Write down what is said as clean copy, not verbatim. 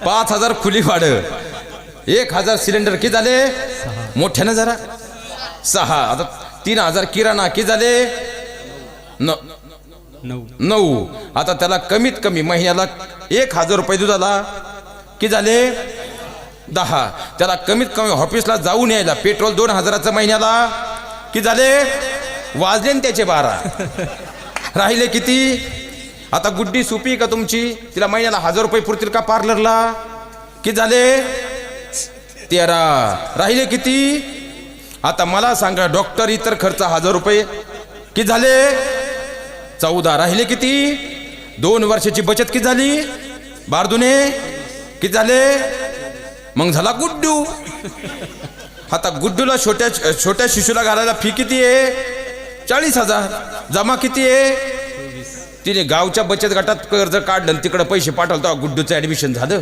5,000 खुली भाडं, 1,000 सिलेंडर किती झाले मोठ्यानं जरा 6. आता 3,000 किराणा किती झाले 9. आता त्याला कमीत कमी महिन्याला 1,000 रुपये दुधाला किती झाले 10. त्याला कमीत कमी ऑफिसला जाऊन यायला पेट्रोल 2,000चं महिन्याला किती झाले वाजले न त्याचे 12. राहिले किती. आता गुड्डी सुपी का तुमची, तिला महिन्याला 1,000 रुपये पुरतील का पार्लरला किती झाले 13. राहिले किती. आता मला सांगा डॉक्टर इतर खर्च 1,000 रुपये किती झाले 14. राहिले किती. 2 वर्षाची बचत किती झाली 12 दुने किती झाले. मग झाला गुड्डू. आता गुड्डूला छोट्या शिशूला घालायला फी किती आहे 40,000. जमा किती आहे. तिने गावच्या बचत गटात कर्ज काढलं तिकडे पैसे पाठवलं तेव्हा गुड्डूचं ऍडमिशन झालं.